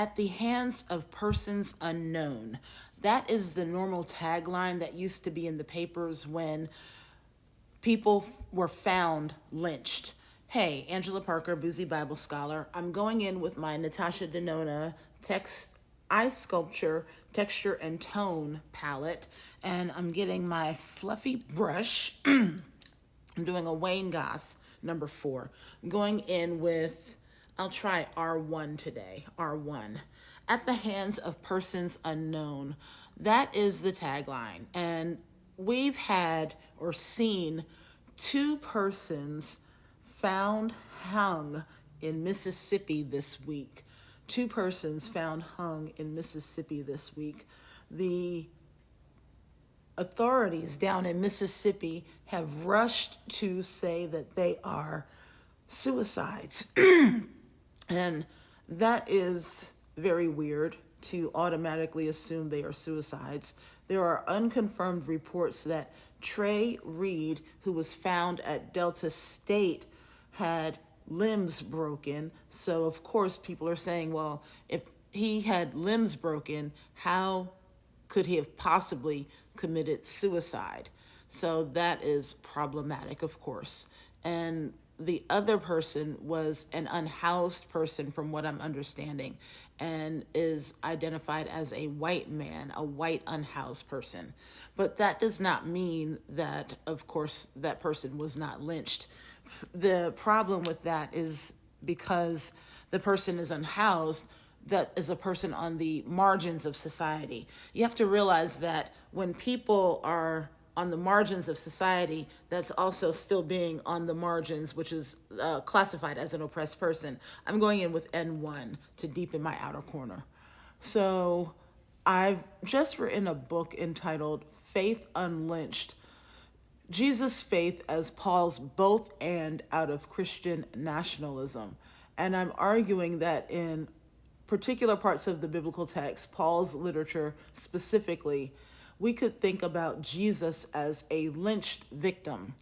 at the hands of persons unknown. That is the normal tagline that used to be in the papers when people were found lynched. Hey, Angela Parker, Boozy Bible Scholar. I'm going in with my Natasha Denona text eye sculpture, texture and tone palette, and I'm getting my fluffy brush. I'm doing a Wayne Goss number 4. I'm going in with, I'll try R1 today, R1. At the hands of persons unknown. That is the tagline. And we've had or seen 2 persons found hung in Mississippi this week. 2 persons found hung in Mississippi this week. The authorities down in Mississippi have rushed to say that they are suicides. And that is very weird to automatically assume they are suicides. There are unconfirmed reports that Trey Reed, who was found at Delta State, had limbs broken. So, of course, people are saying, well, if he had limbs broken, how could he have possibly committed suicide? So that is problematic, of course. And the other person was an unhoused person, from what I'm understanding, and is identified as a white man, a white unhoused person. But that does not mean that, of course, that person was not lynched. The problem with that is because the person is unhoused, that is a person on the margins of society. You have to realize that when people are on the margins of society, that's also still being on the margins, which is classified as an oppressed person. I'm going in with N1 to deepen my outer corner. So I've just written a book entitled Faith Unlynched, Jesus' faith as Paul's both and out of Christian nationalism. And I'm arguing that in particular parts of the biblical text, Paul's literature specifically, we could think about Jesus as a lynched victim.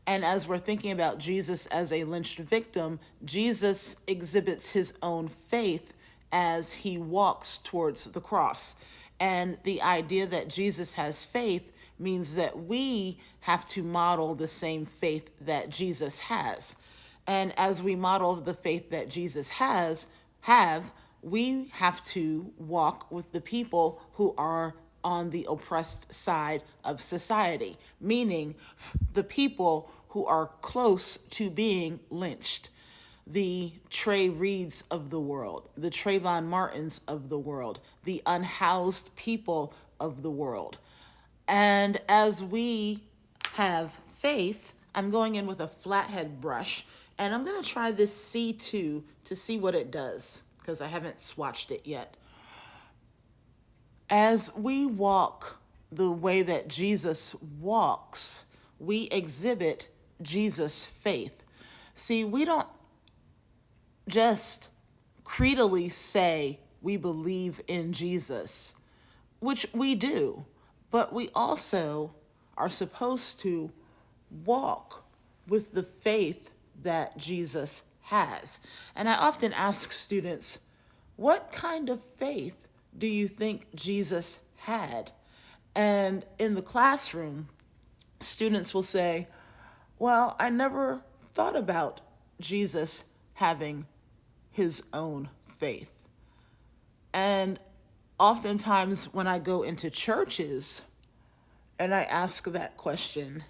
And as we're thinking about Jesus as a lynched victim, Jesus exhibits his own faith as he walks towards the cross. And the idea that Jesus has faith means that we have to model the same faith that Jesus has. And as we model the faith that Jesus we have to walk with the people who are on the oppressed side of society, meaning the people who are close to being lynched. The Trey Reeds of the world, the Trayvon Martins of the world, the unhoused people of the world. And as we have faith, I'm going in with a flathead brush, and I'm going to try this C2 to see what it does, because I haven't swatched it yet. As we walk the way that Jesus walks, we exhibit Jesus' faith. See, we don't just creedally say we believe in Jesus, which we do, but we also are supposed to walk with the faith that Jesus has. And I often ask students, what kind of faith do you think Jesus had? And in the classroom, students will say, well, I never thought about Jesus having his own faith. And oftentimes when I go into churches and I ask that question,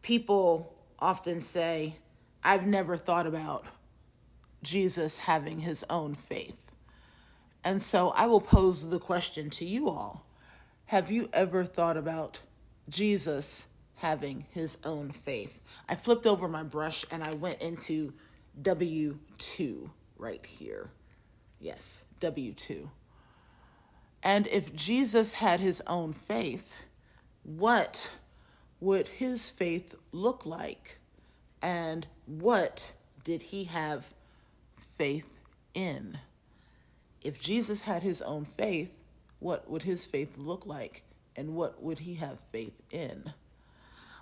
people often say, I've never thought about Jesus having his own faith. And so I will pose the question to you all. Have you ever thought about Jesus having his own faith? I flipped over my brush and I went into W2 right here. Yes, W2. And if Jesus had his own faith, what would his faith look like? And what did he have faith in? If Jesus had his own faith, what would his faith look like? And what would he have faith in?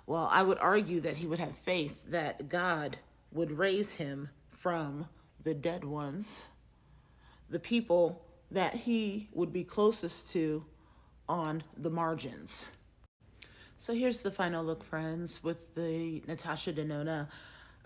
Well, I would argue that he would have faith that God would raise him from the dead ones. The people that he would be closest to on the margins. So here's the final look, friends, with the Natasha Denona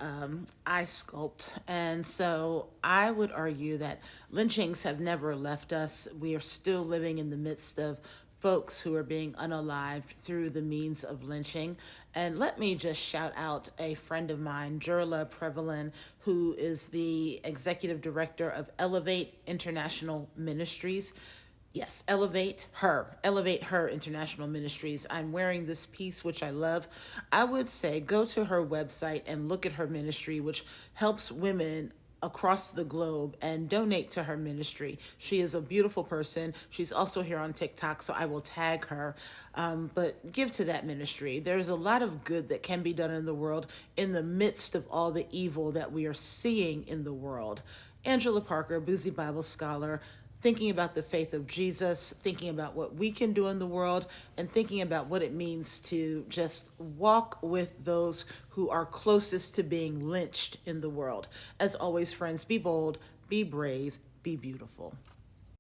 eye sculpt. And so I would argue that lynchings have never left us. We are still living in the midst of folks who are being unalived through the means of lynching. And let me just shout out a friend of mine, Jerla Prevalin, who is the executive director of Elevate International Ministries. Yes, Elevate Her International Ministries. I'm wearing this piece, which I love. I would say go to her website and look at her ministry, which helps women across the globe, and donate to her ministry. She is a beautiful person. She's also here on TikTok, so I will tag her. But give to that ministry. There's a lot of good that can be done in the world in the midst of all the evil that we are seeing in the world. Angela Parker, Boozy Bible Scholar, thinking about the faith of Jesus, thinking about what we can do in the world, and thinking about what it means to just walk with those who are closest to being lynched in the world. As always, friends, be bold, be brave, be beautiful.